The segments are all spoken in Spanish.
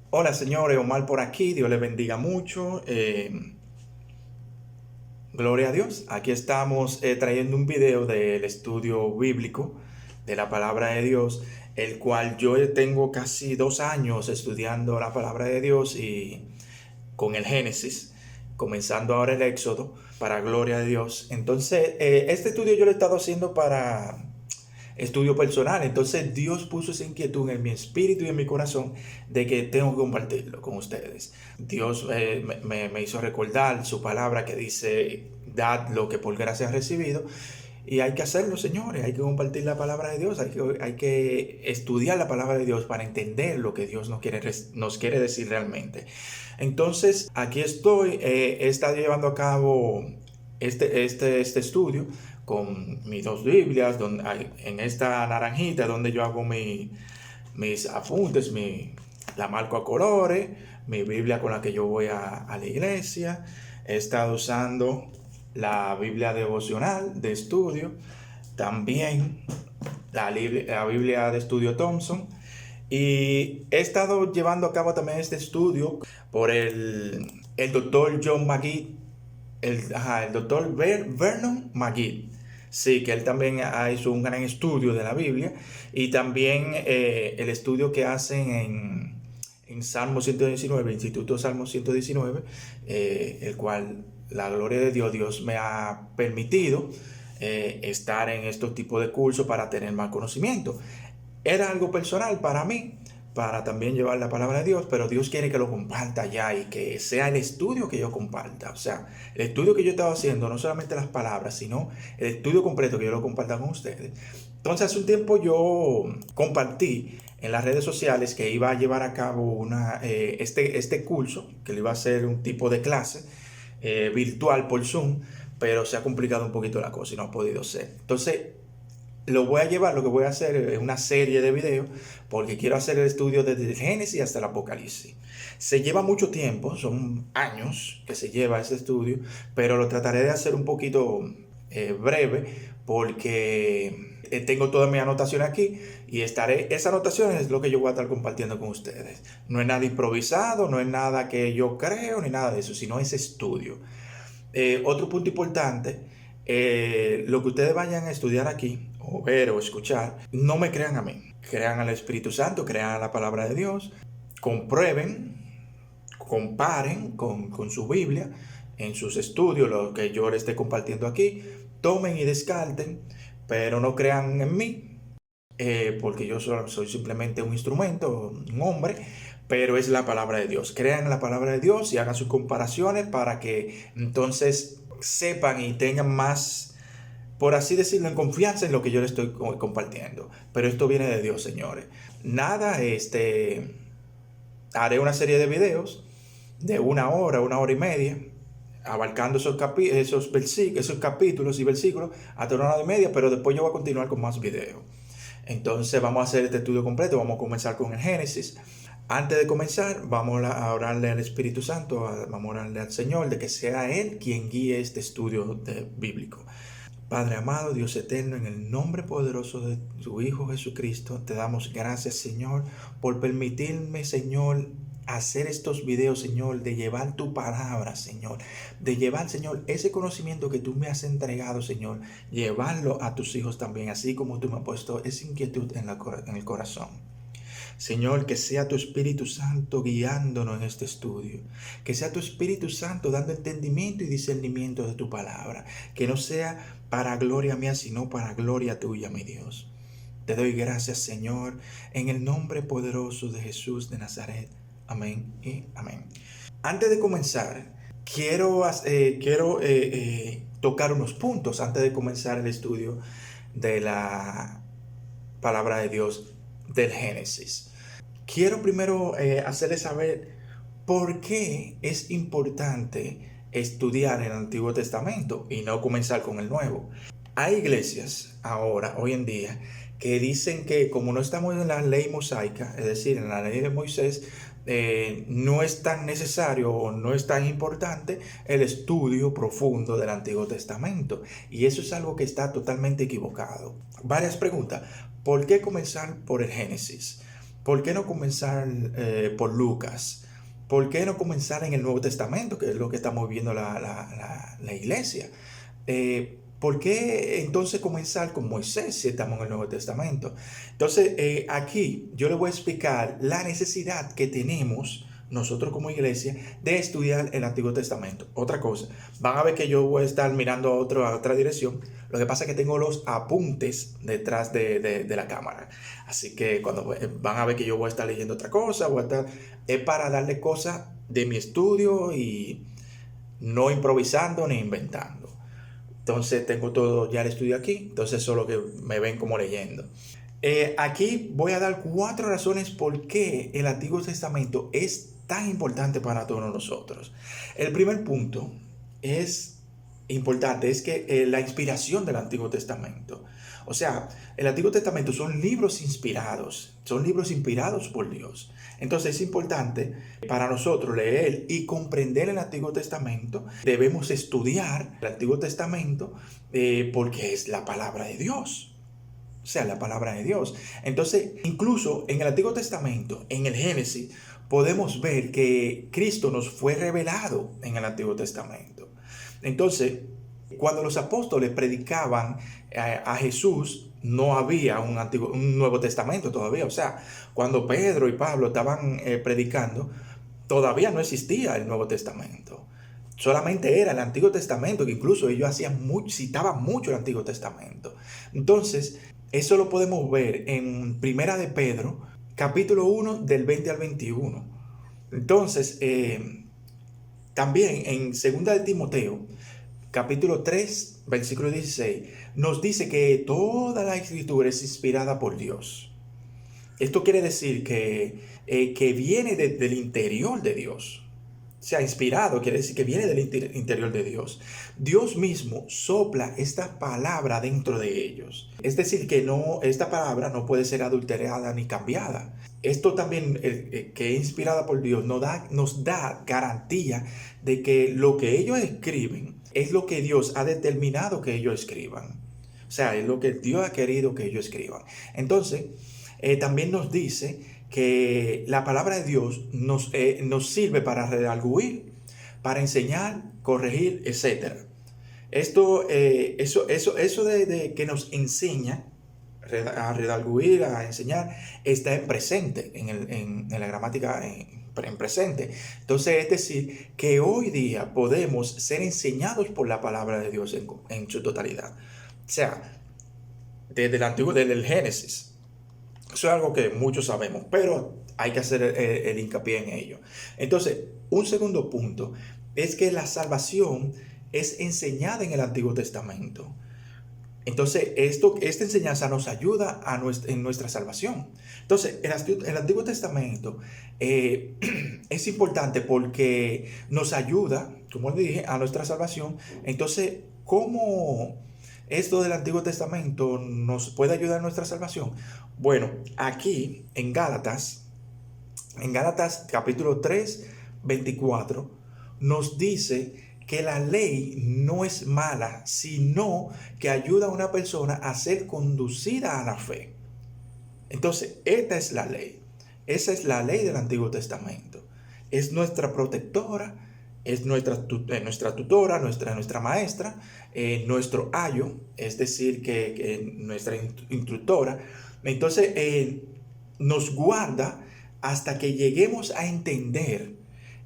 Hola señores, Omar por aquí, Dios les bendiga mucho. Gloria a Dios. Aquí estamos trayendo un video del estudio bíblico de la palabra de Dios, el cual yo tengo casi 2 años estudiando la palabra de Dios y con el Génesis, comenzando ahora el Éxodo, para gloria de Dios. Entonces, este estudio yo lo he estado haciendo para estudio personal. Entonces Dios puso esa inquietud en mi espíritu y en mi corazón de que tengo que compartirlo con ustedes. Dios me hizo recordar su palabra que dice, dad lo que por gracia has recibido. Y hay que hacerlo, señores, hay que compartir la palabra de Dios, hay que estudiar la palabra de Dios para entender lo que Dios nos quiere decir realmente. Entonces, aquí estoy, he estado llevando a cabo este estudio con mis dos Biblias, en esta naranjita donde yo hago mis apuntes, la marco a colores, mi Biblia con la que yo voy a la iglesia. He estado usando la Biblia devocional de estudio, también la Biblia de estudio Thompson. Y he estado llevando a cabo también este estudio por el doctor John McGee, el doctor Vernon McGee. Sí, que él también hizo un gran estudio de la Biblia y también el estudio que hacen en Salmo 119, Instituto Salmo 119, el cual la gloria de Dios me ha permitido estar en estos tipos de cursos para tener más conocimiento. Era algo personal para mí, para también llevar la palabra de Dios, pero Dios quiere que lo comparta ya y que sea el estudio que yo comparta. O sea, el estudio que yo estaba haciendo, no solamente las palabras, sino el estudio completo que yo lo comparta con ustedes. Entonces, hace un tiempo yo compartí en las redes sociales que iba a llevar a cabo este curso, que le iba a hacer un tipo de clase virtual por Zoom, pero se ha complicado un poquito la cosa y no ha podido ser. Entonces, lo que voy a hacer es una serie de videos porque quiero hacer el estudio desde el Génesis hasta el Apocalipsis. Se lleva mucho tiempo, son años que se lleva ese estudio, pero lo trataré de hacer un poquito breve porque tengo todas mis anotaciones aquí y esas anotaciones es lo que yo voy a estar compartiendo con ustedes. No es nada improvisado, no es nada que yo creo ni nada de eso, sino es estudio. Otro punto importante, lo que ustedes vayan a estudiar aquí, o ver o escuchar, no me crean a mí, crean al Espíritu Santo, crean a la palabra de Dios, comprueben, comparen con su Biblia en sus estudios, lo que yo les esté compartiendo aquí, tomen y descarten, pero no crean en mí, porque yo soy simplemente un instrumento, un hombre, pero es la palabra de Dios. Crean en la palabra de Dios y hagan sus comparaciones para que entonces sepan y tengan más, por así decirlo, en confianza en lo que yo les estoy compartiendo. Pero esto viene de Dios, señores. Nada, haré una serie de videos de 1 hora, 1 hora y media, abarcando esos capítulos y versículos hasta 1 hora y media, pero después yo voy a continuar con más videos. Entonces vamos a hacer este estudio completo, vamos a comenzar con el Génesis. Antes de comenzar, vamos a orarle al Espíritu Santo, vamos a orarle al Señor, de que sea Él quien guíe este estudio bíblico. Padre amado, Dios eterno, en el nombre poderoso de tu Hijo Jesucristo, te damos gracias, Señor, por permitirme, Señor, hacer estos videos, Señor, de llevar tu palabra, Señor, de llevar, Señor, ese conocimiento que tú me has entregado, Señor, llevarlo a tus hijos también, así como tú me has puesto esa inquietud en el corazón. Señor, que sea tu Espíritu Santo guiándonos en este estudio. Que sea tu Espíritu Santo dando entendimiento y discernimiento de tu palabra. Que no sea para gloria mía, sino para gloria tuya, mi Dios. Te doy gracias, Señor, en el nombre poderoso de Jesús de Nazaret. Amén y amén. Antes de comenzar, quiero tocar unos puntos antes de comenzar el estudio de la palabra de Dios del Génesis. Quiero primero hacerles saber por qué es importante estudiar el Antiguo Testamento y no comenzar con el Nuevo. Hay iglesias ahora, hoy en día, que dicen que como no estamos en la ley mosaica, es decir, en la ley de Moisés, no es tan necesario o no es tan importante el estudio profundo del Antiguo Testamento. Y eso es algo que está totalmente equivocado. Varias preguntas. ¿Por qué comenzar por el Génesis? ¿por qué no comenzar por Lucas? ¿Por qué no comenzar en el Nuevo Testamento, que es lo que estamos viendo la iglesia? ¿Por qué entonces comenzar con Moisés si estamos en el Nuevo Testamento? Entonces, aquí yo les voy a explicar la necesidad que tenemos nosotros como iglesia de estudiar el Antiguo Testamento. Otra cosa, van a ver que yo voy a estar mirando a otra dirección. Lo que pasa es que tengo los apuntes detrás de la cámara. Así que cuando van a ver que yo voy a estar leyendo otra cosa, es para darle cosas de mi estudio y no improvisando ni inventando. Entonces tengo todo ya el estudio aquí, entonces solo que me ven como leyendo. Aquí voy a dar 4 razones por qué el Antiguo Testamento es tan importante para todos nosotros. El primer punto es importante, es que la inspiración del Antiguo Testamento. O sea, el Antiguo Testamento son libros inspirados por Dios. Entonces es importante para nosotros leer y comprender el Antiguo Testamento. Debemos estudiar el Antiguo Testamento porque es la palabra de Dios. O sea, la palabra de Dios. Entonces, incluso en el Antiguo Testamento, en el Génesis, podemos ver que Cristo nos fue revelado en el Antiguo Testamento. Entonces, cuando los apóstoles predicaban a Jesús, no había un Nuevo Testamento todavía. O sea, cuando Pedro y Pablo estaban predicando, todavía no existía el Nuevo Testamento. Solamente era el Antiguo Testamento, que incluso ellos citaban mucho el Antiguo Testamento. Entonces, eso lo podemos ver en Primera de Pedro, capítulo 1, del 20 al 21. Entonces, también en Segunda de Timoteo, capítulo 3, versículo 16, nos dice que toda la escritura es inspirada por Dios. Esto quiere decir que viene del interior de Dios. O sea, inspirado quiere decir que viene del interior de Dios. Dios mismo sopla esta palabra dentro de ellos. Es decir, que esta palabra no puede ser adulterada ni cambiada. Esto también, que es inspirada por Dios, nos da garantía de que lo que ellos escriben es lo que Dios ha determinado que ellos escriban. O sea, es lo que Dios ha querido que ellos escriban. Entonces, también nos dice que la palabra de Dios nos sirve para redarguir, para enseñar, corregir, etc. Eso de que nos enseña a redarguir, a enseñar, está en presente, en la gramática en presente. Entonces, es decir, que hoy día podemos ser enseñados por la palabra de Dios en su totalidad. O sea, desde el Génesis. Eso es algo que muchos sabemos, pero hay que hacer el hincapié en ello. Entonces, un segundo punto es que la salvación es enseñada en el Antiguo Testamento. Entonces, esta enseñanza nos ayuda en nuestra salvación. Entonces, el Antiguo Testamento es importante porque nos ayuda, como les dije, a nuestra salvación. Entonces, ¿cómo esto del Antiguo Testamento nos puede ayudar a nuestra salvación? Bueno, aquí en Gálatas capítulo 3, 24, nos dice que la ley no es mala, sino que ayuda a una persona a ser conducida a la fe. Entonces, esta es la ley. Esa es la ley del Antiguo Testamento. Es nuestra protectora, es nuestra tutora, nuestra maestra, nuestro ayo, es decir, que nuestra instructora. Entonces, nos guarda hasta que lleguemos a entender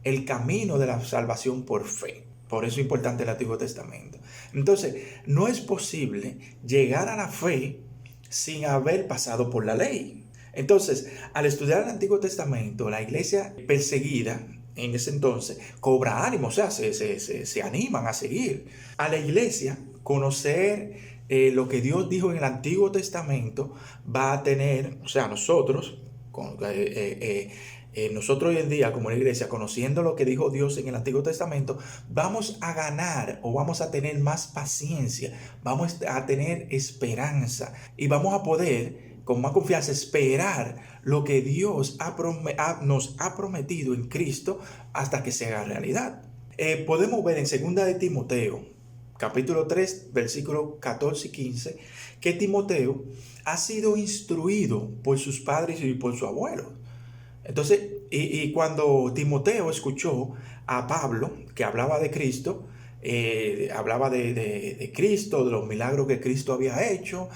el camino de la salvación por fe. Por eso es importante el Antiguo Testamento. Entonces, no es posible llegar a la fe sin haber pasado por la ley. Entonces, al estudiar el Antiguo Testamento, la iglesia perseguida en ese entonces cobra ánimo, o sea, se animan a seguir. A la iglesia conocer lo que Dios dijo en el Antiguo Testamento va a tener, o sea, nosotros hoy en día como la iglesia, conociendo lo que dijo Dios en el Antiguo Testamento, vamos a ganar o vamos a tener más paciencia, vamos a tener esperanza y vamos a poder con más confianza esperar lo que Dios nos ha prometido en Cristo hasta que se haga realidad. Podemos ver en 2 de Timoteo, capítulo 3, versículos 14 y 15, que Timoteo ha sido instruido por sus padres y por su abuelo. Entonces, y cuando Timoteo escuchó a Pablo, que hablaba de Cristo, hablaba de Cristo, de los milagros que Cristo había hecho,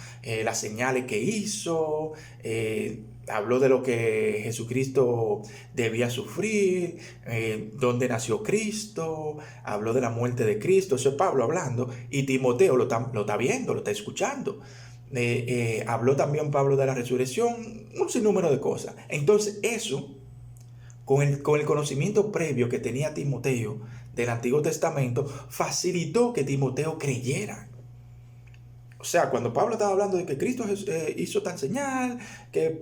las señales que hizo, habló de lo que Jesucristo debía sufrir, dónde nació Cristo, habló de la muerte de Cristo. Eso es Pablo hablando, y Timoteo lo está viendo, lo está escuchando. Habló también Pablo de la resurrección, un sinnúmero de cosas. Entonces eso, con el conocimiento previo que tenía Timoteo del Antiguo Testamento, facilitó que Timoteo creyera. O sea, cuando Pablo estaba hablando de que Cristo hizo tal señal, que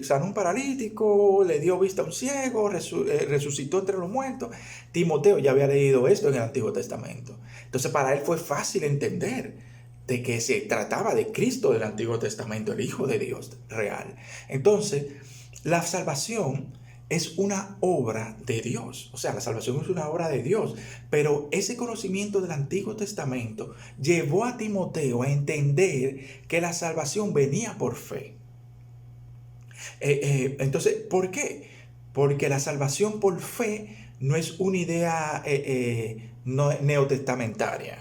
sanó un paralítico, le dio vista a un ciego, resucitó entre los muertos, Timoteo ya había leído esto en el Antiguo Testamento. Entonces para él fue fácil entender de que se trataba de Cristo del Antiguo Testamento, el Hijo de Dios real. Entonces, la salvación es una obra de Dios. O sea, la salvación es una obra de Dios. Pero ese conocimiento del Antiguo Testamento llevó a Timoteo a entender que la salvación venía por fe. Entonces, ¿por qué? Porque la salvación por fe no es una idea neotestamentaria.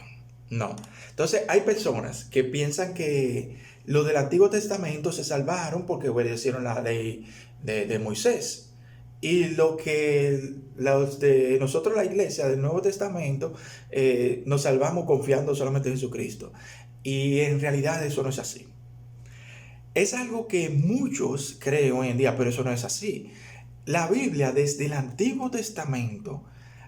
No. Entonces, hay personas que piensan que los del Antiguo Testamento se salvaron porque obedecieron la ley de Moisés. Y lo que los de nosotros, la iglesia del Nuevo Testamento, nos salvamos confiando solamente en Jesucristo. Y en realidad eso no es así. Es algo que muchos creen hoy en día, pero eso no es así. La Biblia desde el Antiguo Testamento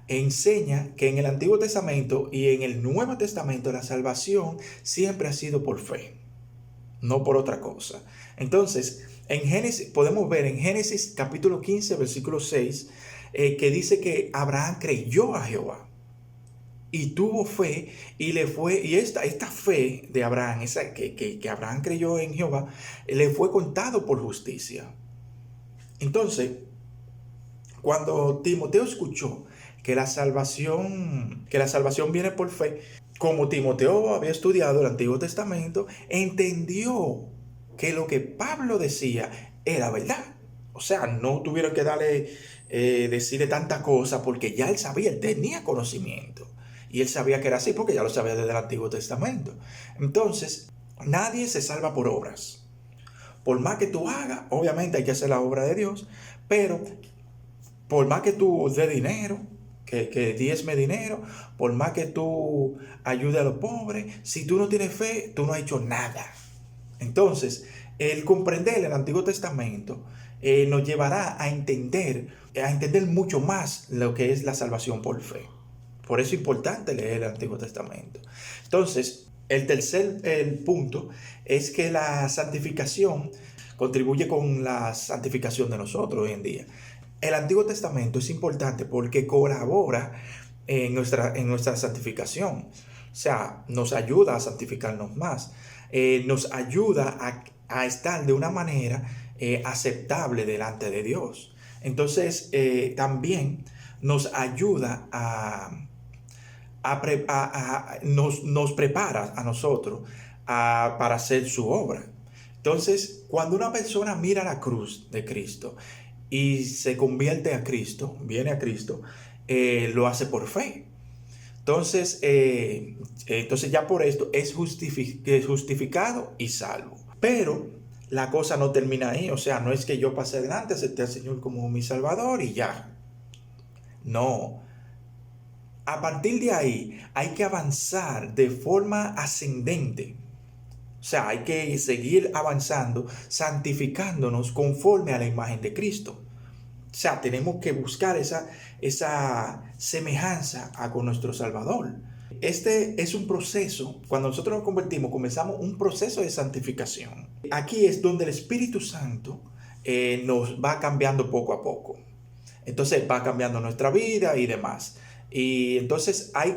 enseña que en el Antiguo Testamento y en el Nuevo Testamento la salvación siempre ha sido por fe, no por otra cosa. Entonces, en Génesis, podemos ver en Génesis capítulo 15, versículo 6, que dice que Abraham creyó a Jehová y tuvo fe y le fue, y esta fe de Abraham, que Abraham creyó en Jehová, le fue contado por justicia. Entonces, cuando Timoteo escuchó que la salvación viene por fe, como Timoteo había estudiado el Antiguo Testamento, entendió que lo que Pablo decía era verdad. O sea, no tuvieron que decirle tanta cosa porque ya él sabía, él tenía conocimiento. Y él sabía que era así porque ya lo sabía desde el Antiguo Testamento. Entonces, nadie se salva por obras. Por más que tú hagas, obviamente hay que hacer la obra de Dios, pero por más que tú dé dinero, que diezme dinero, por más que tú ayudes a los pobres, si tú no tienes fe, tú no has hecho nada. Entonces, el comprender el Antiguo Testamento nos llevará a entender mucho más lo que es la salvación por fe. Por eso es importante leer el Antiguo Testamento. Entonces, el punto es que la santificación contribuye con la santificación de nosotros hoy en día. El Antiguo Testamento es importante porque colabora en nuestra santificación. O sea, nos ayuda a santificarnos más. Nos ayuda a estar de una manera aceptable delante de Dios. Entonces, también nos ayuda nos prepara a nosotros para hacer su obra. Entonces, cuando una persona mira la cruz de Cristo y se convierte a Cristo, viene a Cristo, lo hace por fe. Entonces ya por esto es justificado y salvo. Pero la cosa no termina ahí. O sea, no es que yo pase adelante, acepté al Señor como mi Salvador y ya. No. A partir de ahí hay que avanzar de forma ascendente. O sea, hay que seguir avanzando, santificándonos conforme a la imagen de Cristo. O sea, tenemos que buscar esa semejanza con nuestro Salvador. Este es un proceso, cuando nosotros nos convertimos, comenzamos un proceso de santificación. Aquí es donde el Espíritu Santo nos va cambiando poco a poco. Entonces va cambiando nuestra vida y demás. Y entonces hay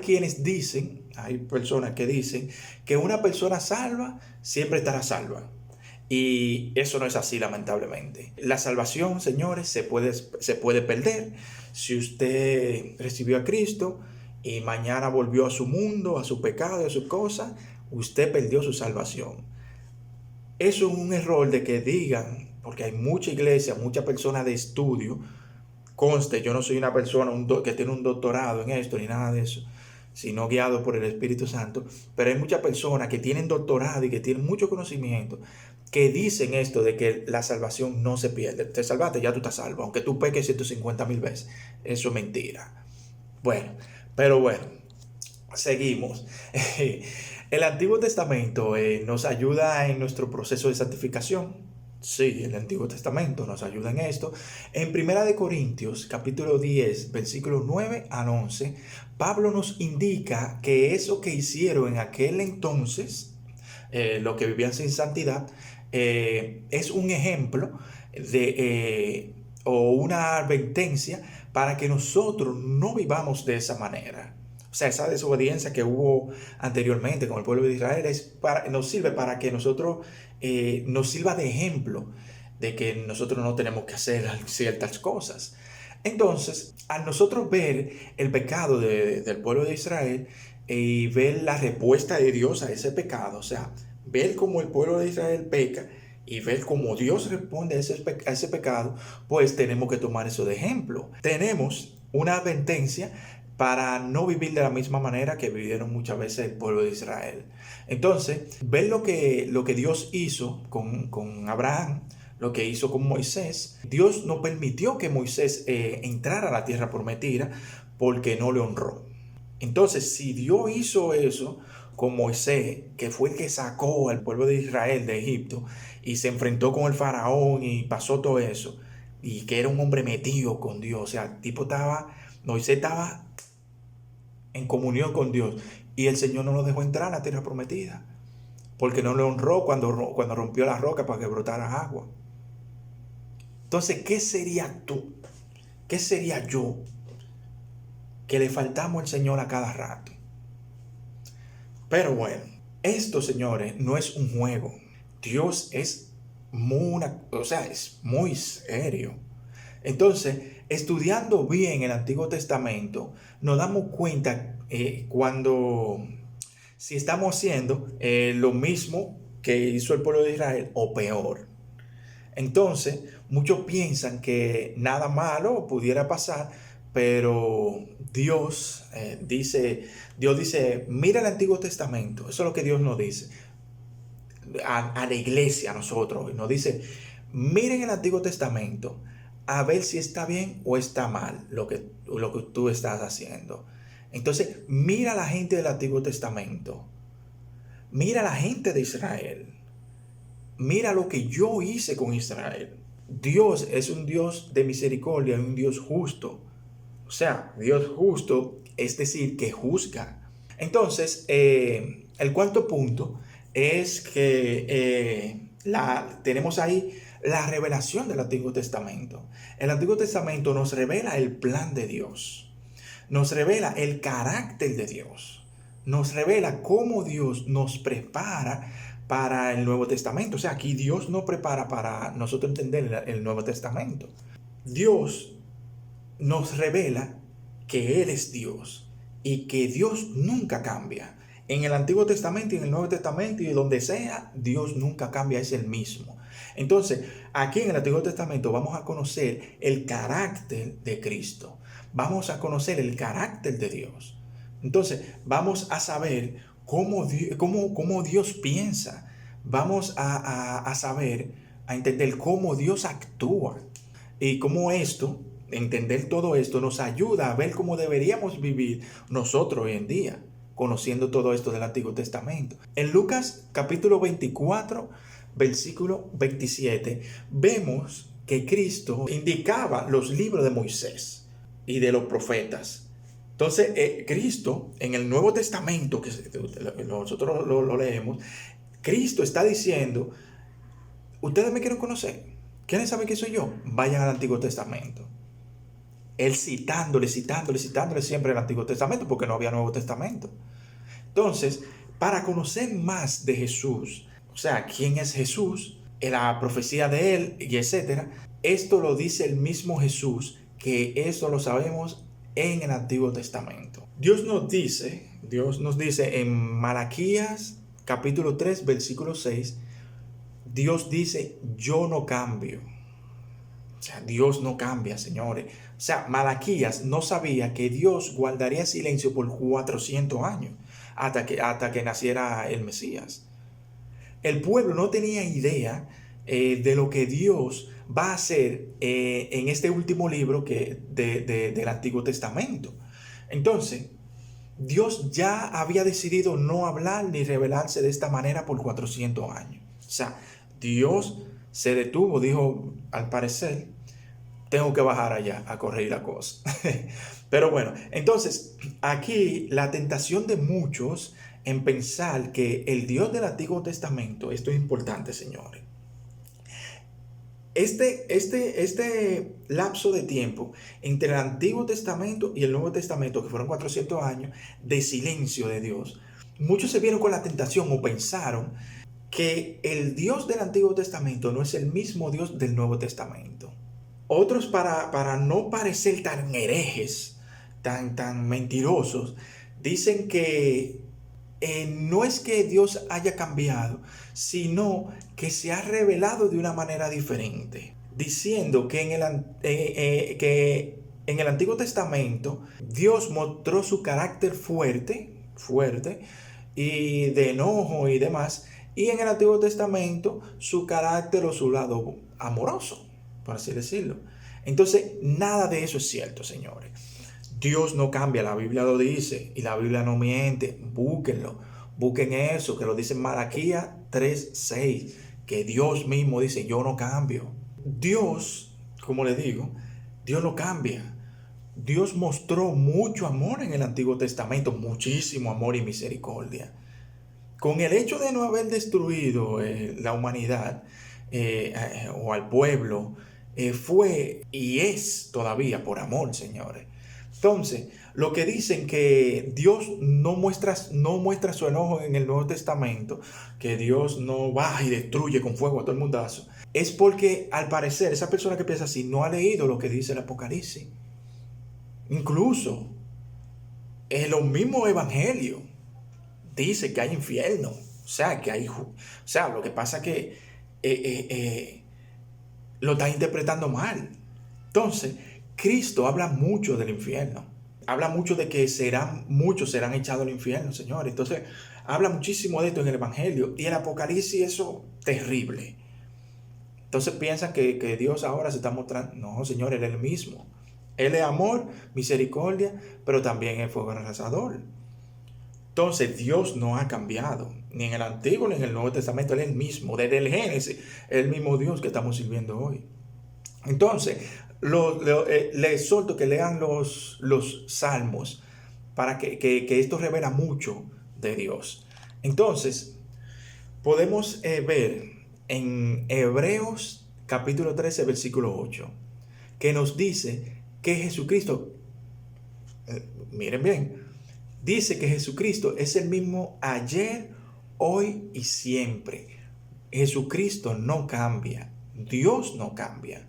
personas que dicen que una persona salva siempre estará salva. Y eso no es así, lamentablemente. La salvación, señores, se puede perder. Si usted recibió a Cristo y mañana volvió a su mundo, a su pecado, a su cosa, usted perdió su salvación. Eso es un error de que digan, porque hay mucha iglesia, mucha persona de estudio. Conste, yo no soy una persona que tiene un doctorado en esto ni nada de eso, sino guiado por el Espíritu Santo. Pero hay muchas personas que tienen doctorado y que tienen mucho conocimiento que dicen esto de que la salvación no se pierde. Te salvaste, ya tú estás salvo, aunque tú peques 150,000 veces. Eso es mentira. Bueno, pero bueno, seguimos. El Antiguo Testamento nos ayuda en nuestro proceso de santificación. Sí, el Antiguo Testamento nos ayuda en esto. En Primera de Corintios, capítulo 10, versículos 9 al 11, Pablo nos indica que eso que hicieron en aquel entonces, los que vivían sin santidad, es un ejemplo o una advertencia para que nosotros no vivamos de esa manera. O sea, esa desobediencia que hubo anteriormente con el pueblo de Israel nos sirve para que nosotros nos sirva de ejemplo de que nosotros no tenemos que hacer ciertas cosas. Entonces, al nosotros ver el pecado del pueblo de Israel y ver la respuesta de Dios a ese pecado, o sea, ver cómo el pueblo de Israel peca y ver cómo Dios responde a ese pecado, pues tenemos que tomar eso de ejemplo. Tenemos una advertencia para no vivir de la misma manera que vivieron muchas veces el pueblo de Israel. Entonces, ver lo que Dios hizo con Abraham, lo que hizo con Moisés. Dios no permitió que Moisés entrara a la tierra prometida porque no le honró. Entonces, si Dios hizo eso con Moisés, que fue el que sacó al pueblo de Israel de Egipto y se enfrentó con el faraón y pasó todo eso, y que era un hombre metido con Dios, o sea, Moisés estaba en comunión con Dios y el Señor no lo dejó entrar a la tierra prometida porque no le honró cuando rompió la roca para que brotara agua. Entonces, ¿qué sería tú? ¿Qué sería yo que le faltamos al Señor a cada rato? Pero bueno, esto, señores, no es un juego. Dios es es muy serio. Entonces, estudiando bien el Antiguo Testamento, nos damos cuenta si estamos haciendo lo mismo que hizo el pueblo de Israel o peor. Entonces, muchos piensan que nada malo pudiera pasar, pero Dios dice, mira el Antiguo Testamento, eso es lo que Dios nos dice, a la iglesia, a nosotros, nos dice, miren el Antiguo Testamento, a ver si está bien o está mal lo que tú estás haciendo. Entonces, mira a la gente del Antiguo Testamento, mira a la gente de Israel, mira lo que yo hice con Israel. Dios es un Dios de misericordia, un Dios justo. O sea, Dios justo, es decir, que juzga. Entonces, el cuarto punto es que tenemos ahí la revelación del Antiguo Testamento. El Antiguo Testamento nos revela el plan de Dios, nos revela el carácter de Dios, nos revela cómo Dios nos prepara para el Nuevo Testamento. O sea, aquí Dios nos prepara para nosotros entender el Nuevo Testamento. Dios nos revela que Él es Dios y que Dios nunca cambia. En el Antiguo Testamento y en el Nuevo Testamento y donde sea, Dios nunca cambia, es el mismo. Entonces, aquí en el Antiguo Testamento vamos a conocer el carácter de Cristo. Vamos a conocer el carácter de Dios. Entonces, vamos a saber cómo Dios piensa. Vamos a saber, a entender cómo Dios actúa. Y cómo entender todo esto nos ayuda a ver cómo deberíamos vivir nosotros hoy en día, conociendo todo esto del Antiguo Testamento. En Lucas capítulo 24, versículo 27, vemos que Cristo indicaba los libros de Moisés y de los profetas. Entonces, Cristo, en el Nuevo Testamento, que nosotros lo leemos, Cristo está diciendo, ustedes me quieren conocer. ¿Quieren saber quién soy yo? Vayan al Antiguo Testamento. Él citándole siempre el Antiguo Testamento porque no había Nuevo Testamento. Entonces, para conocer más de Jesús, o sea, quién es Jesús, la profecía de él y etcétera, esto lo dice el mismo Jesús, que esto lo sabemos en el Antiguo Testamento. Dios nos dice en Malaquías capítulo 3 versículo 6, Dios dice, yo no cambio. O sea, Dios no cambia, señores. O sea, Malaquías no sabía que Dios guardaría silencio por 400 años hasta que naciera el Mesías. El pueblo no tenía idea de lo que Dios va a hacer en este último libro del Antiguo Testamento. Entonces, Dios ya había decidido no hablar ni revelarse de esta manera por 400 años. O sea, Dios se detuvo, dijo, al parecer, tengo que bajar allá a corregir la cosa. Pero bueno, entonces, aquí la tentación de muchos en pensar que el Dios del Antiguo Testamento, esto es importante, señores. Este lapso de tiempo entre el Antiguo Testamento y el Nuevo Testamento, que fueron 400 años de silencio de Dios, muchos se vieron con la tentación o pensaron que el Dios del Antiguo Testamento no es el mismo Dios del Nuevo Testamento. Otros, para no parecer tan herejes, tan mentirosos, dicen que no es que Dios haya cambiado, sino que se ha revelado de una manera diferente, diciendo que en el Antiguo Testamento Dios mostró su carácter fuerte y de enojo y demás, y en el Antiguo Testamento su carácter o su lado amoroso, por así decirlo. Entonces, nada de eso es cierto, señores. Dios no cambia, la Biblia lo dice y la Biblia no miente. Búsquenlo, busquen eso, que lo dice en Malaquías 3:6, que Dios mismo dice, yo no cambio. Dios, como le digo, Dios no cambia. Dios mostró mucho amor en el Antiguo Testamento, muchísimo amor y misericordia. Con el hecho de no haber destruido la humanidad o al pueblo, fue y es todavía por amor, señores. Entonces, lo que dicen que Dios no muestra su enojo en el Nuevo Testamento, que Dios no baja y destruye con fuego a todo el mundazo, es porque al parecer esa persona que piensa así no ha leído lo que dice el Apocalipsis. Incluso en los mismos evangelios dice que hay infierno, o sea, lo que pasa es que lo está interpretando mal. Entonces, Cristo habla mucho del infierno. Habla mucho de que muchos serán echados al infierno, señores. Entonces, habla muchísimo de esto en el Evangelio. Y el Apocalipsis, eso, terrible. Entonces piensan que Dios ahora se está mostrando. No, señor, Él es el mismo. Él es amor, misericordia, pero también es fuego arrasador. Entonces, Dios no ha cambiado. Ni en el Antiguo ni en el Nuevo Testamento. Él es el mismo. Desde el Génesis, el mismo Dios que estamos sirviendo hoy. Entonces, les exhorto que lean los salmos para que esto revela mucho de Dios. Entonces, podemos ver en Hebreos capítulo 13, versículo 8, que nos dice que Jesucristo, miren bien, dice que Jesucristo es el mismo ayer, hoy y siempre. Jesucristo no cambia, Dios no cambia.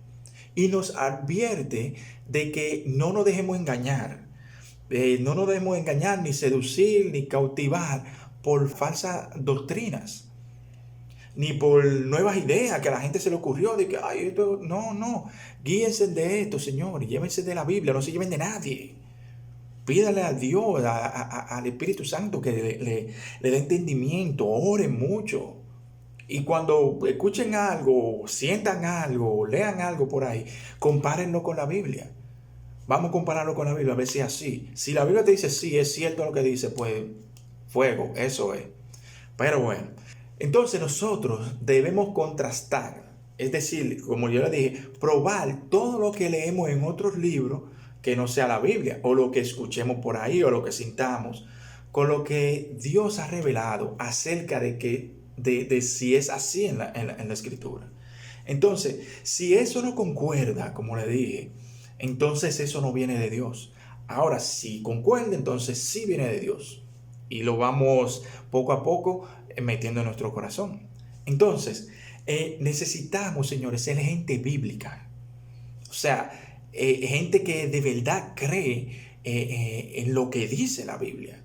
Y nos advierte de que no nos dejemos engañar. No nos dejemos engañar, ni seducir, ni cautivar por falsas doctrinas. Ni por nuevas ideas que a la gente se le ocurrió de que, ay, esto, no. Guíense de esto, Señor, y llévense de la Biblia, no se lleven de nadie. Pídale a Dios, al Espíritu Santo que le dé entendimiento, oren mucho. Y cuando escuchen algo, sientan algo, lean algo por ahí, compárenlo con la Biblia. Vamos a compararlo con la Biblia a ver si es así. Si la Biblia te dice sí, es cierto lo que dice, pues fuego, eso es. Pero bueno, entonces nosotros debemos contrastar, es decir, como yo le dije, probar todo lo que leemos en otros libros que no sea la Biblia, o lo que escuchemos por ahí, o lo que sintamos, con lo que Dios ha revelado acerca de si es así en la Escritura. Entonces, si eso no concuerda, como le dije, entonces eso no viene de Dios. Ahora, si concuerda, entonces sí viene de Dios. Y lo vamos poco a poco metiendo en nuestro corazón. Entonces, necesitamos, señores, ser gente bíblica. O sea, gente que de verdad cree en lo que dice la Biblia.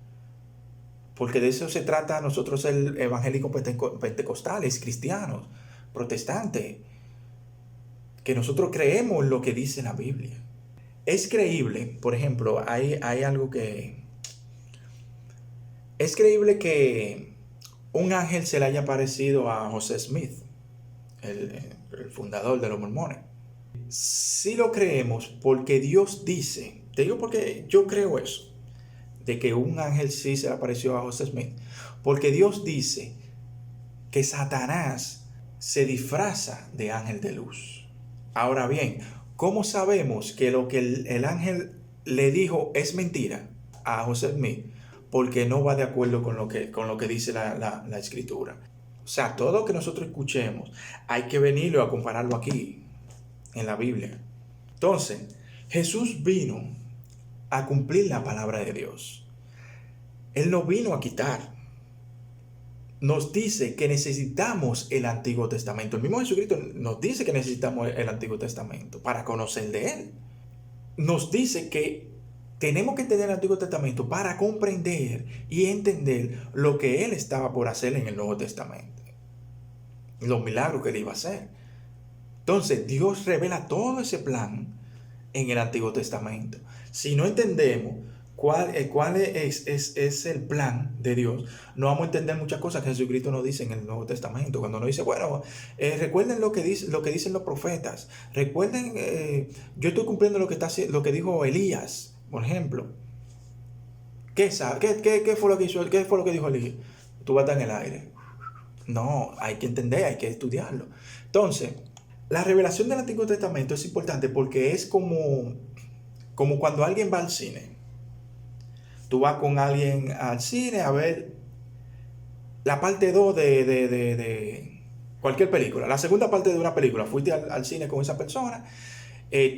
Porque de eso se trata nosotros el evangélicos pentecostales, cristianos, protestantes, que nosotros creemos en lo que dice la Biblia. Es creíble, por ejemplo, hay algo que... Es creíble que un ángel se le haya parecido a José Smith, el fundador de los mormones. Sí lo creemos porque Dios dice, te digo porque yo creo eso, de que un ángel sí se le apareció a José Smith, porque Dios dice que Satanás se disfraza de ángel de luz. Ahora bien, ¿cómo sabemos que lo que el ángel le dijo es mentira a José Smith? Porque no va de acuerdo con lo que dice la escritura. O sea, todo lo que nosotros escuchemos hay que venirlo a compararlo aquí, en la Biblia. Entonces, Jesús vino a cumplir la palabra de Dios. Él no vino a quitar. Nos dice que necesitamos el Antiguo Testamento. El mismo Jesucristo nos dice que necesitamos el Antiguo Testamento para conocer de Él. Nos dice que tenemos que tener el Antiguo Testamento para comprender y entender lo que Él estaba por hacer en el Nuevo Testamento. Los milagros que Él iba a hacer. Entonces, Dios revela todo ese plan en el Antiguo Testamento. Si no entendemos cuál es el plan de Dios, no vamos a entender muchas cosas que Jesucristo nos dice en el Nuevo Testamento. Cuando nos dice, bueno, recuerden lo que dicen los profetas. Recuerden, yo estoy cumpliendo lo que dijo Elías, por ejemplo. ¿Qué fue lo que hizo? ¿Qué fue lo que dijo Elías? Tú vas a estar en el aire. No, hay que entender, hay que estudiarlo. Entonces, la revelación del Antiguo Testamento es importante porque es como cuando alguien va al cine. Tú vas con alguien al cine a ver la parte 2 de cualquier película. La segunda parte de una película. Fuiste al cine con esa persona.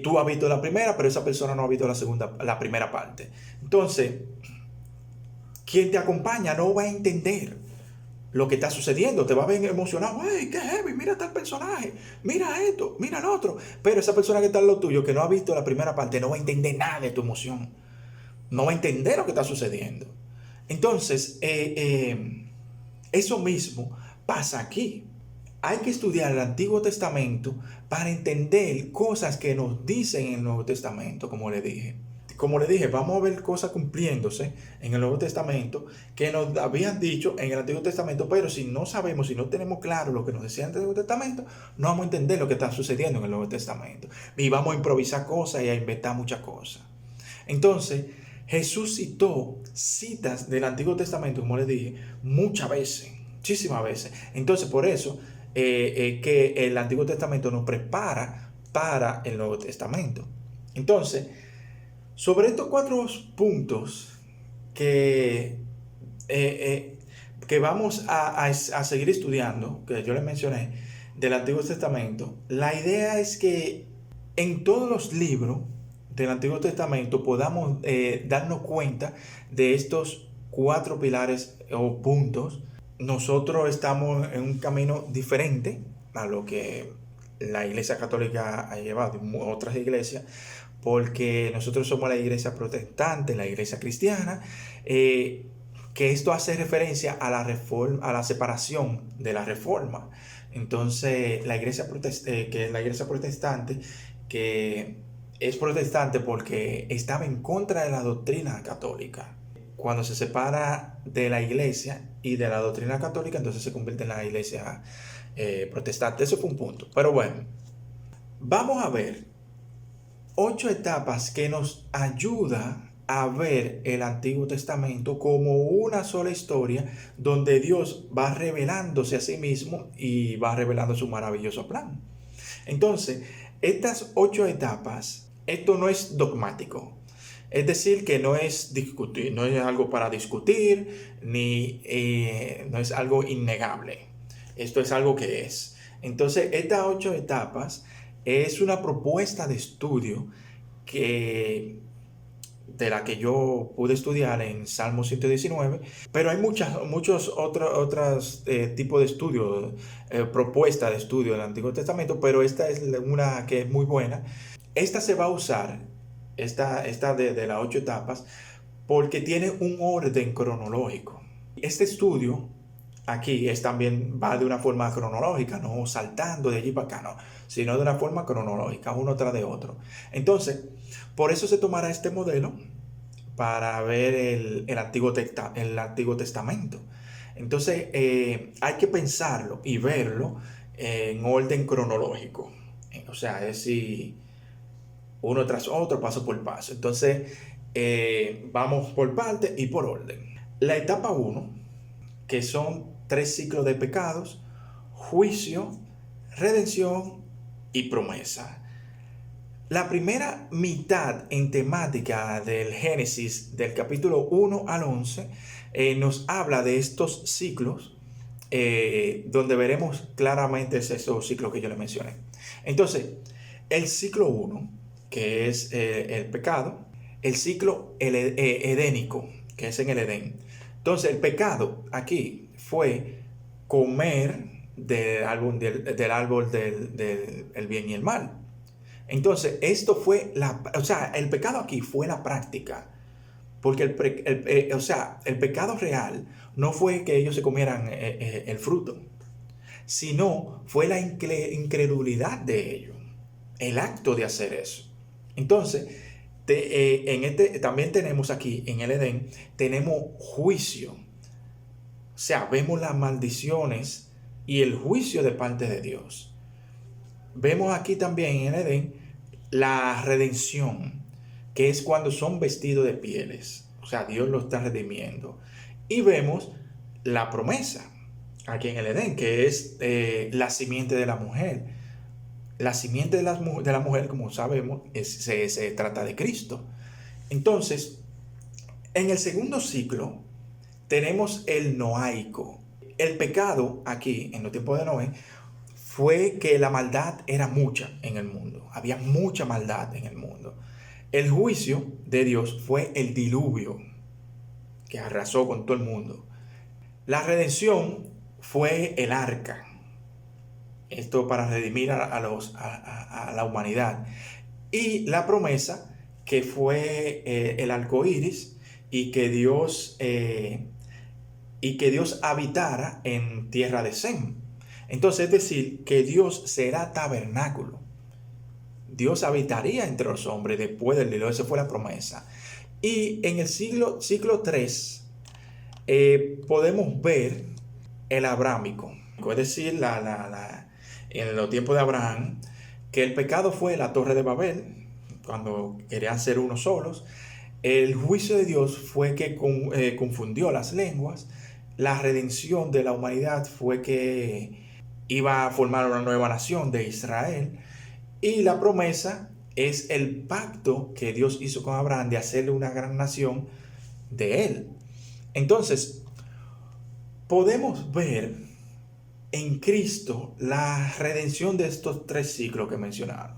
Tú has visto la primera, pero esa persona no ha visto la primera parte. Entonces, quien te acompaña no va a entender lo que está sucediendo, te va a ver emocionado. ¡Hey, qué heavy! Mira tal personaje, mira esto, mira el otro. Pero esa persona que está en lo tuyo, que no ha visto la primera parte, no va a entender nada de tu emoción, no va a entender lo que está sucediendo. Entonces, eso mismo pasa aquí. Hay que estudiar el Antiguo Testamento para entender cosas que nos dicen en el Nuevo Testamento, como le dije. Como le dije, vamos a ver cosas cumpliéndose en el Nuevo Testamento que nos habían dicho en el Antiguo Testamento, pero si no sabemos, si no tenemos claro lo que nos decía en el Antiguo Testamento, no vamos a entender lo que está sucediendo en el Nuevo Testamento. Y vamos a improvisar cosas y a inventar muchas cosas. Entonces, Jesús citó citas del Antiguo Testamento, como les dije, muchas veces, muchísimas veces. Entonces, por eso que el Antiguo Testamento nos prepara para el Nuevo Testamento. Entonces, sobre estos 4 puntos que vamos a seguir estudiando, que yo les mencioné, del Antiguo Testamento, la idea es que en todos los libros del Antiguo Testamento podamos darnos cuenta de estos 4 pilares o puntos. Nosotros estamos en un camino diferente a lo que la Iglesia Católica ha llevado, otras iglesias, porque nosotros somos la iglesia protestante, la iglesia cristiana, que esto hace referencia a la reforma, a la separación de la reforma. Entonces, que es la iglesia protestante, que es protestante porque estaba en contra de la doctrina católica. Cuando se separa de la iglesia y de la doctrina católica, entonces se convierte en la iglesia protestante. Eso fue un punto. Pero bueno, vamos a ver 8 etapas que nos ayuda a ver el Antiguo Testamento como una sola historia donde Dios va revelándose a sí mismo y va revelando su maravilloso plan. Entonces, estas 8 etapas, esto no es dogmático. Es decir, que no es discutir, no es algo para discutir, ni no es algo innegable. Esto es algo que es. Entonces, estas 8 etapas es una propuesta de estudio de la que yo pude estudiar en Salmo 119, pero hay muchos otros tipos de estudio, propuestas de estudio del Antiguo Testamento, pero esta es una que es muy buena. Esta se va a usar esta de las 8 etapas, porque tiene un orden cronológico. Este estudio aquí también va de una forma cronológica, no saltando de allí para acá, no, sino de una forma cronológica, uno tras de otro. Entonces, por eso se tomará este modelo para ver el Antiguo Testamento. Entonces, hay que pensarlo y verlo en orden cronológico. O sea, es decir, uno tras otro, paso por paso. Entonces, vamos por parte y por orden. La etapa 1, que son 3 ciclos de pecados: juicio, redención y promesa. La primera mitad en temática del Génesis, del capítulo 1 al 11, nos habla de estos ciclos, donde veremos claramente esos ciclos que yo le mencioné. Entonces, el ciclo 1, que es el pecado; el ciclo edénico, que es en el Edén. Entonces, el pecado aquí fue comer del árbol del bien y el mal. Entonces, esto fue el pecado aquí fue la práctica, porque el pecado real no fue que ellos se comieran el fruto, sino fue la incredulidad de ellos, el acto de hacer eso. Entonces, también tenemos aquí en el Edén, tenemos juicio. O sea, vemos las maldiciones y el juicio de parte de Dios. Vemos aquí también en el Edén la redención, que es cuando son vestidos de pieles. O sea, Dios lo está redimiendo. Y vemos la promesa aquí en el Edén, que es la simiente de la mujer. La simiente de la mujer, como sabemos, se trata de Cristo. Entonces, en el segundo ciclo tenemos el noaico. El pecado aquí, en los tiempos de Noé, fue que la maldad era mucha en el mundo. Había mucha maldad en el mundo. El juicio de Dios fue el diluvio, que arrasó con todo el mundo. La redención fue el arca. Esto para redimir a la humanidad. Y la promesa, que fue el arco iris, y que Dios habitara en tierra de Sem. Entonces, es decir, que Dios será tabernáculo. Dios habitaría entre los hombres después del diluvio. Esa fue la promesa. Y en el ciclo 3 podemos ver el abrámico. Es decir, en los tiempos de Abraham, que el pecado fue la Torre de Babel, cuando querían ser unos solos. El juicio de Dios fue que confundió las lenguas. La redención de la humanidad fue que iba a formar una nueva nación de Israel. Y la promesa es el pacto que Dios hizo con Abraham de hacerle una gran nación de él. Entonces, podemos ver en Cristo la redención de estos 3 ciclos que mencionaron.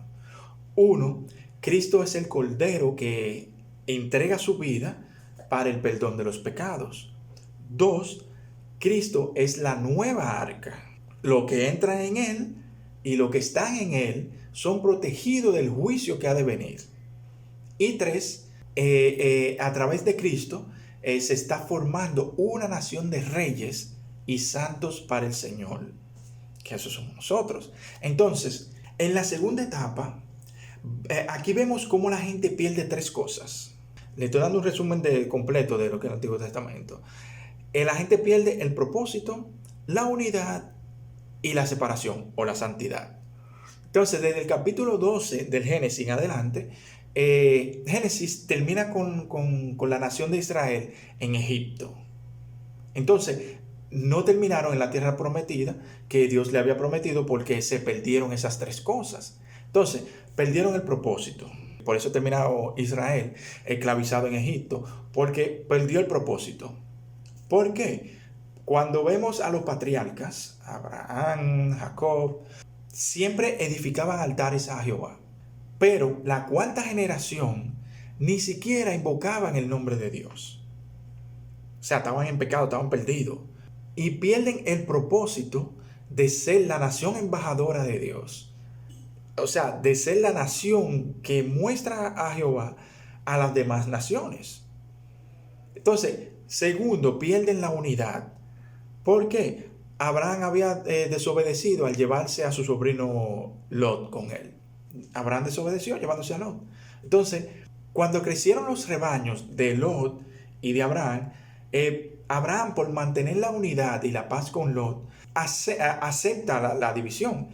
1, Cristo es el Cordero que entrega su vida para el perdón de los pecados. 2, Cristo es la nueva arca. Lo que entra en él y lo que está en él son protegidos del juicio que ha de venir. Y 3, a través de Cristo se está formando una nación de reyes y santos para el Señor, que eso somos nosotros. Entonces, en la segunda etapa, aquí vemos cómo la gente pierde 3 cosas. Le estoy dando un resumen completo de lo que es el Antiguo Testamento. La gente pierde el propósito, la unidad y la separación o la santidad. Entonces, desde el capítulo 12 del Génesis en adelante, Génesis termina con la nación de Israel en Egipto. Entonces, no terminaron en la tierra prometida que Dios le había prometido, porque se perdieron esas 3 cosas. Entonces, perdieron el propósito. Por eso terminó Israel esclavizado en Egipto, porque perdió el propósito. ¿Por qué? Cuando vemos a los patriarcas, Abraham, Jacob, siempre edificaban altares a Jehová. Pero la cuarta generación ni siquiera invocaban el nombre de Dios. O sea, estaban en pecado, estaban perdidos. Y pierden el propósito de ser la nación embajadora de Dios. o sea, de ser la nación que muestra a Jehová a las demás naciones. Entonces, segundo, pierden la unidad. ¿Por qué? Abraham había desobedecido al llevarse a su sobrino Lot con él. Abraham desobedeció llevándose a Lot. Entonces, cuando crecieron los rebaños de Lot y de Abraham, Abraham, por mantener la unidad y la paz con Lot, acepta la división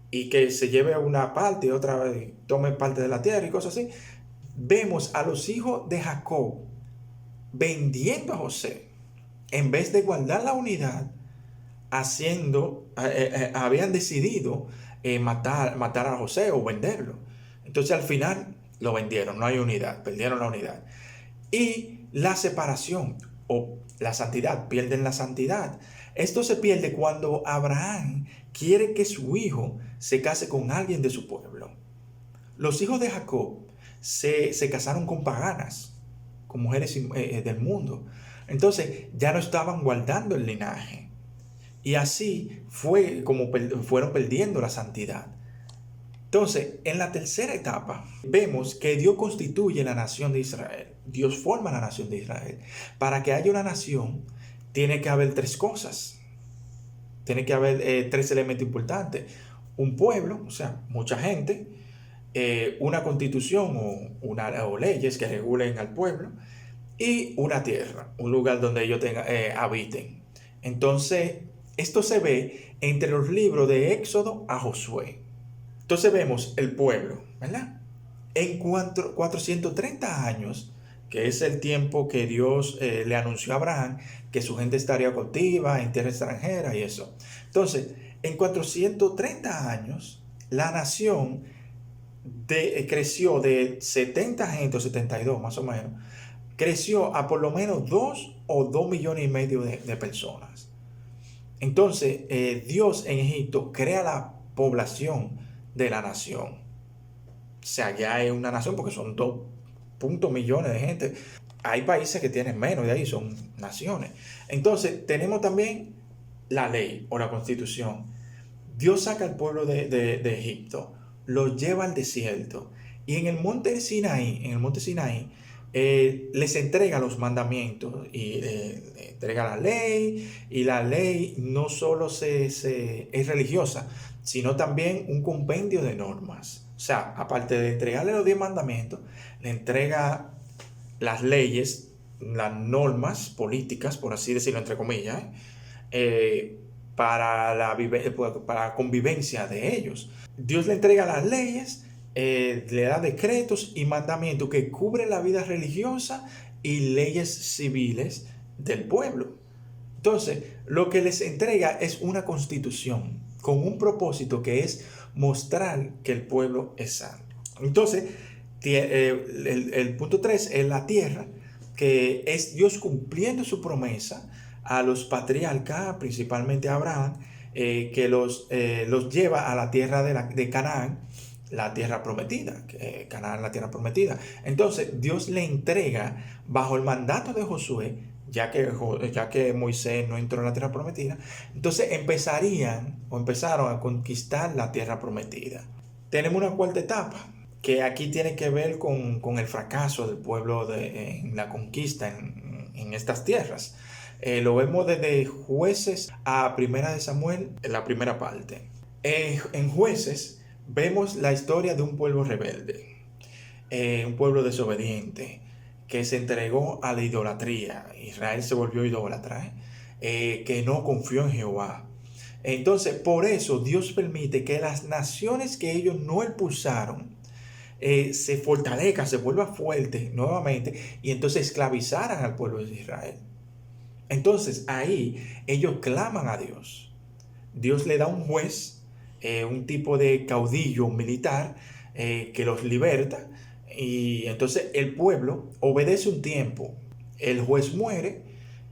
y que se lleve una parte y otra vez tome parte de la tierra y cosas así. Vemos a los hijos de Jacob vendiendo a José en vez de guardar la unidad, habían decidido matar a José o venderlo. Entonces al final lo vendieron, no hay unidad, perdieron la unidad. Y la separación o la santidad, pierden la santidad. Esto se pierde cuando Abraham quiere que su hijo se case con alguien de su pueblo. Los hijos de Jacob se casaron con paganas, con mujeres del mundo. Entonces ya no estaban guardando el linaje. Y así fue como fueron perdiendo la santidad. Entonces, en la tercera etapa, vemos que Dios constituye la nación de Israel. Dios forma la nación de Israel. Para que haya una nación, tiene que haber tres cosas. Tiene que haber tres elementos importantes. Un pueblo, o sea, mucha gente, una constitución o leyes que regulen al pueblo, y una tierra, un lugar donde ellos habiten. Entonces, esto se ve entre los libros de Éxodo a Josué. Entonces vemos el pueblo, ¿verdad? En 430 años, que es el tiempo que Dios le anunció a Abraham, que su gente estaría cautiva en tierra extranjera y eso. Entonces, en 430 años, la nación creció de 70 gente, o 72 más o menos, creció a por lo menos 2 millones y medio de personas. Entonces, Dios en Egipto crea la población de la nación. O sea, ya es una nación porque son 2 millones de gente. Hay países que tienen menos de ahí, son naciones. Entonces, tenemos también la ley o la constitución. Dios saca al pueblo de Egipto, lo lleva al desierto y en el monte Sinaí, les entrega los mandamientos y entrega la ley, y la ley no solo es religiosa, sino también un compendio de normas. O sea, aparte de entregarle los 10 mandamientos, le entrega las leyes, las normas políticas, por así decirlo, entre comillas, para la convivencia de ellos. Dios le entrega las leyes, le da decretos y mandamientos que cubren la vida religiosa y leyes civiles del pueblo. Entonces, lo que les entrega es una constitución con un propósito que es mostrar que el pueblo es santo. Entonces, el punto 3 es la tierra, que es Dios cumpliendo su promesa a los patriarcas, principalmente a Abraham, que los lleva a la tierra de Canaán, la tierra prometida, Canaán, la tierra prometida. Entonces Dios le entrega bajo el mandato de Josué, ya que Moisés no entró en la tierra prometida. Entonces empezaron a conquistar la tierra prometida. Tenemos una cuarta etapa, que aquí tiene que ver con el fracaso del pueblo en la conquista en estas tierras. Lo vemos desde Jueces a Primera de Samuel, en la primera parte. En Jueces vemos la historia de un pueblo rebelde, un pueblo desobediente, que se entregó a la idolatría. Israel se volvió idólatra, que no confió en Jehová. Entonces, por eso Dios permite que las naciones que ellos no expulsaron se fortalezcan, se vuelvan fuertes nuevamente, y entonces esclavizaran al pueblo de Israel. Entonces ahí ellos claman a Dios. Dios le da un juez, un tipo de caudillo militar, que los liberta, y entonces el pueblo obedece un tiempo. El juez muere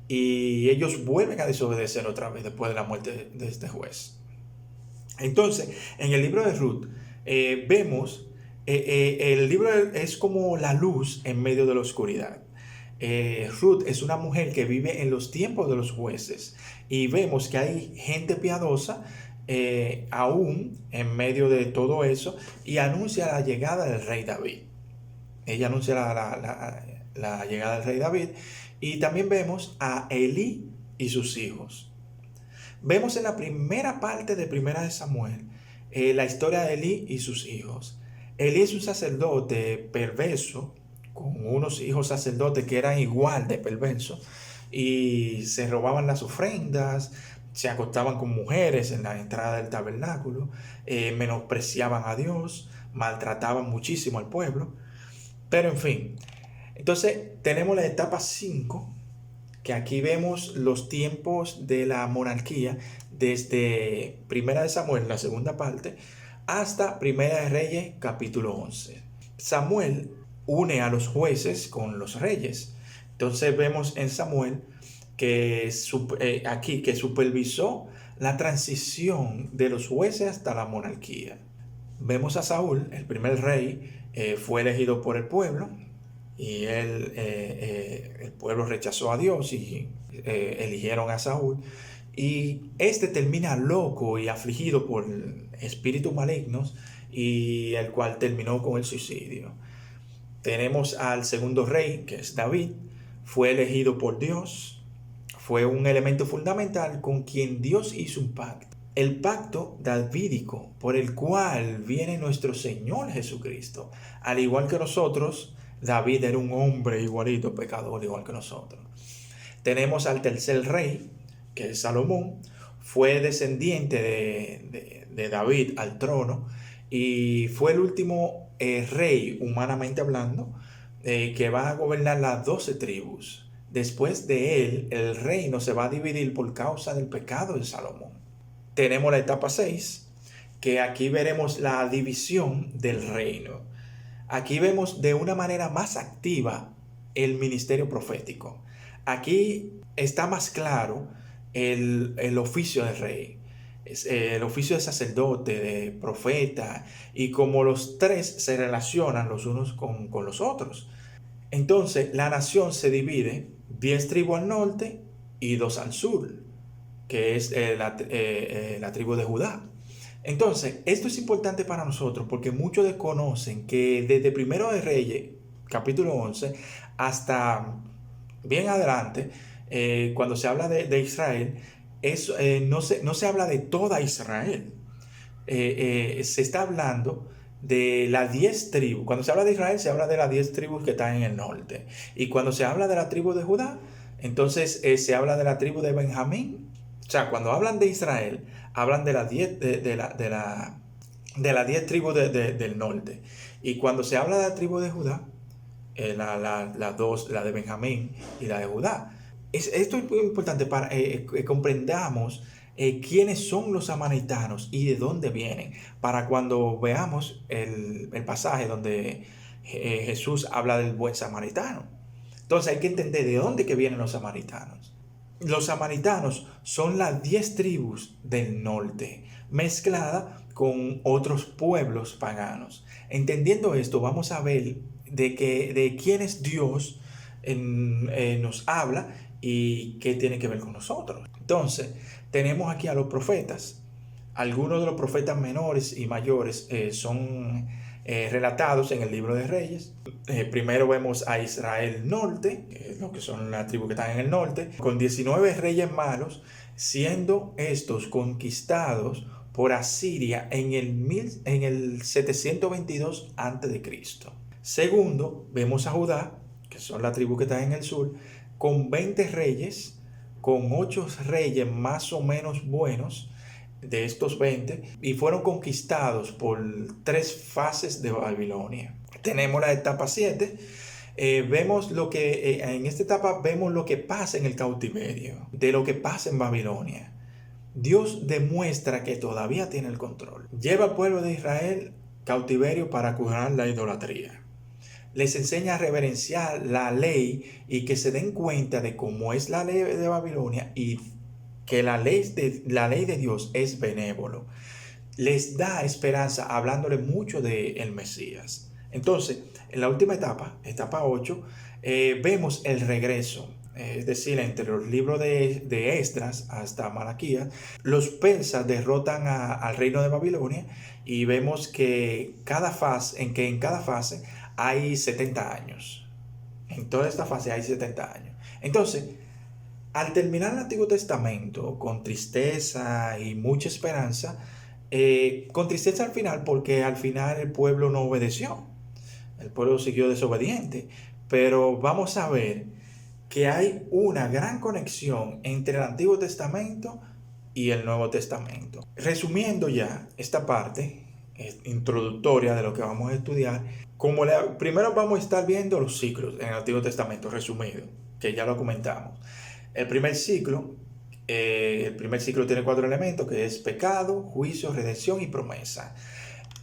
y ellos vuelven a desobedecer otra vez después de la muerte de este juez. Entonces, en el libro de Ruth vemos, el libro es como la luz en medio de la oscuridad. Ruth es una mujer que vive en los tiempos de los jueces, y vemos que hay gente piadosa aún en medio de todo eso, y anuncia la llegada del rey David. Ella anuncia la llegada del rey David. Y también vemos a Elí y sus hijos. Vemos en la primera parte de Primera de Samuel la historia de Elí y sus hijos. Elí es un sacerdote perverso, con unos hijos sacerdotes que eran igual de perversos, y se robaban las ofrendas, se acostaban con mujeres en la entrada del tabernáculo, menospreciaban a Dios, maltrataban muchísimo al pueblo. Pero en fin, entonces tenemos la etapa 5, que aquí vemos los tiempos de la monarquía desde Primera de Samuel, la segunda parte, hasta Primera de Reyes, capítulo 11. Samuel une a los jueces con los reyes. Entonces vemos en Samuel que aquí que supervisó la transición de los jueces hasta la monarquía. Vemos a Saúl, el primer rey, fue elegido por el pueblo, y el pueblo rechazó a Dios y eligieron a Saúl. Y este termina loco y afligido por espíritus malignos, y el cual terminó con el suicidio. Tenemos al segundo rey, que es David. Fue elegido por Dios, fue un elemento fundamental con quien Dios hizo un pacto. El pacto davídico por el cual viene nuestro Señor Jesucristo. Al igual que nosotros, David era un hombre igualito, pecador igual que nosotros. Tenemos al tercer rey, que es Salomón. Fue descendiente de David al trono, y fue el último rey, humanamente hablando, que va a gobernar las 12 tribus. Después de él, el reino se va a dividir por causa del pecado de Salomón. Tenemos la etapa 6, que aquí veremos la división del reino. Aquí vemos de una manera más activa el ministerio profético. Aquí está más claro el oficio del rey, el oficio de sacerdote, de profeta, y cómo los tres se relacionan los unos con los otros. Entonces la nación se divide 10 tribus al norte y 2 al sur, que es la tribu de Judá. Entonces, esto es importante para nosotros porque muchos desconocen que desde Primero de Reyes, capítulo 11, hasta bien adelante, cuando se habla de Israel, no se habla de toda Israel. Se está hablando de las 10 tribus. Cuando se habla de Israel, se habla de las 10 tribus que están en el norte. Y cuando se habla de la tribu de Judá, entonces se habla de la tribu de Benjamín. O sea, cuando hablan de Israel, hablan de las 10 de las 10 tribus del norte. Y cuando se habla de la tribu de Judá, las dos, la de Benjamín y la de Judá. Esto es muy importante para que comprendamos quiénes son los samaritanos y de dónde vienen, para cuando veamos el pasaje donde Jesús habla del buen samaritano. Entonces hay que entender de dónde que vienen los samaritanos. Los samaritanos son las 10 tribus del norte, mezclada con otros pueblos paganos. Entendiendo esto, vamos a ver de quién es Dios nos habla y qué tiene que ver con nosotros. Entonces, tenemos aquí a los profetas. Algunos de los profetas menores y mayores son relatados en el libro de Reyes. Primero vemos a Israel norte, que es lo que son las tribus que están en el norte, con 19 reyes malos, siendo estos conquistados por Asiria en el 722 a.C. Segundo, vemos a Judá, que son la tribu que está en el sur, con 20 reyes, con 8 reyes más o menos buenos de estos 20, y fueron conquistados por 3 fases de Babilonia. Tenemos la etapa 7. Vemos lo que en esta etapa vemos lo que pasa en el cautiverio, de lo que pasa en Babilonia. Dios demuestra que todavía tiene el control. Lleva al pueblo de Israel cautiverio para curar la idolatría. Les enseña a reverenciar la ley y que se den cuenta de cómo es la ley de Babilonia y que la ley de Dios es benévolo. Les da esperanza hablándole mucho del Mesías. Entonces, en la última etapa, etapa 8, vemos el regreso. es decir, entre los libros de Esdras hasta Malaquías, los persas derrotan al reino de Babilonia y vemos que en cada fase hay 70 años. En toda esta fase hay 70 años. Entonces, al terminar el Antiguo Testamento con tristeza y mucha esperanza, con tristeza al final porque al final el pueblo no obedeció, el pueblo siguió desobediente, pero vamos a ver que hay una gran conexión entre el Antiguo Testamento y el Nuevo Testamento. Resumiendo ya esta parte introductoria de lo que vamos a estudiar, primero vamos a estar viendo los ciclos en el Antiguo Testamento, resumido, que ya lo comentamos. El primer ciclo tiene 4 elementos, que es pecado, juicio, redención y promesa.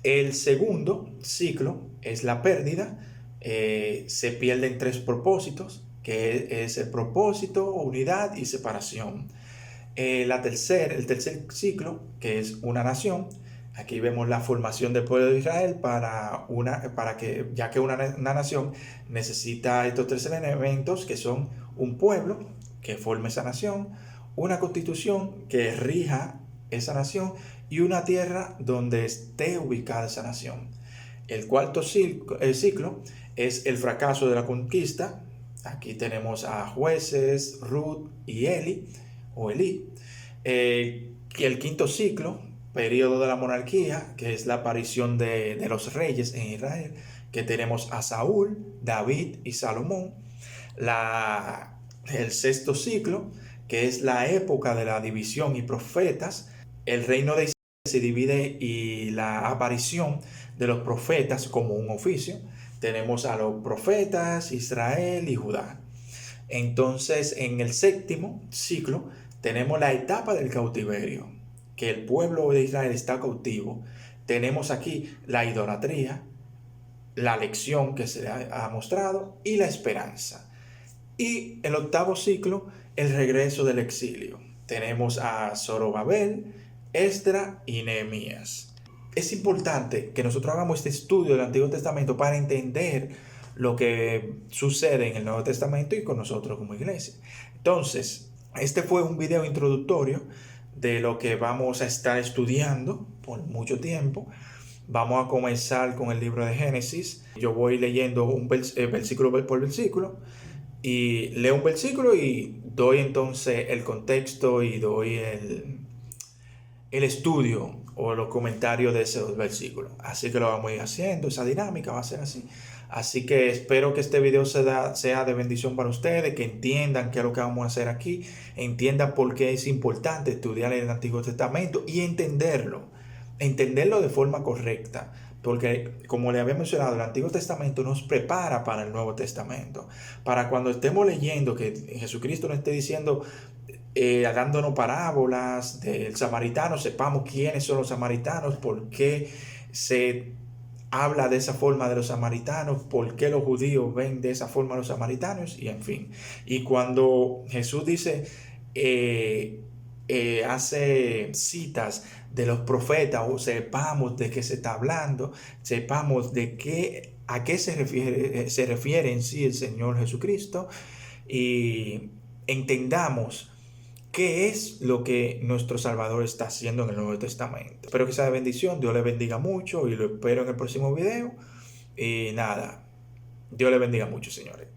El segundo ciclo es la pérdida. Se pierden 3 propósitos, que es el propósito, unidad y separación. El tercer ciclo, que es una nación. Aquí vemos la formación del pueblo de Israel ya que una nación necesita estos 3 elementos, que son un pueblo que forme esa nación, una constitución que rija esa nación y una tierra donde esté ubicada esa nación. El cuarto ciclo es el fracaso de la conquista. Aquí tenemos a Jueces, Ruth y Eli. El quinto ciclo, periodo de la monarquía, que es la aparición de los reyes en Israel, que tenemos a Saúl, David y Salomón. El sexto ciclo, que es la época de la división y profetas. El reino de Israel se divide y la aparición de los profetas como un oficio. Tenemos a los profetas, Israel y Judá. Entonces, en el séptimo ciclo tenemos la etapa del cautiverio, que el pueblo de Israel está cautivo. Tenemos aquí la idolatría, la lección que se ha mostrado y la esperanza. Y el octavo ciclo, el regreso del exilio. Tenemos a Zorobabel, Esdras y Nehemías. Es importante que nosotros hagamos este estudio del Antiguo Testamento para entender lo que sucede en el Nuevo Testamento y con nosotros como iglesia. Entonces, este fue un video introductorio de lo que vamos a estar estudiando por mucho tiempo. Vamos a comenzar con el libro de Génesis. Yo voy leyendo un versículo por versículo y leo un versículo y doy entonces el contexto y doy el estudio o los comentarios de esos versículos. Así que lo vamos a ir haciendo, esa dinámica va a ser así. Así que espero que este video sea de bendición para ustedes, que entiendan qué es lo que vamos a hacer aquí, entiendan por qué es importante estudiar el Antiguo Testamento y entenderlo de forma correcta. Porque, como le había mencionado, el Antiguo Testamento nos prepara para el Nuevo Testamento. Para cuando estemos leyendo que Jesucristo nos esté diciendo, dándonos parábolas del samaritano, sepamos quiénes son los samaritanos, por qué se habla de esa forma de los samaritanos, por qué los judíos ven de esa forma a los samaritanos, y en fin. Y cuando Jesús dice, hace citas de los profetas, o sepamos de qué se está hablando, sepamos a qué se refiere en sí el Señor Jesucristo, y entendamos qué es lo que nuestro Salvador está haciendo en el Nuevo Testamento. Espero que sea de bendición, Dios le bendiga mucho y lo espero en el próximo video. Y nada, Dios le bendiga mucho, señores.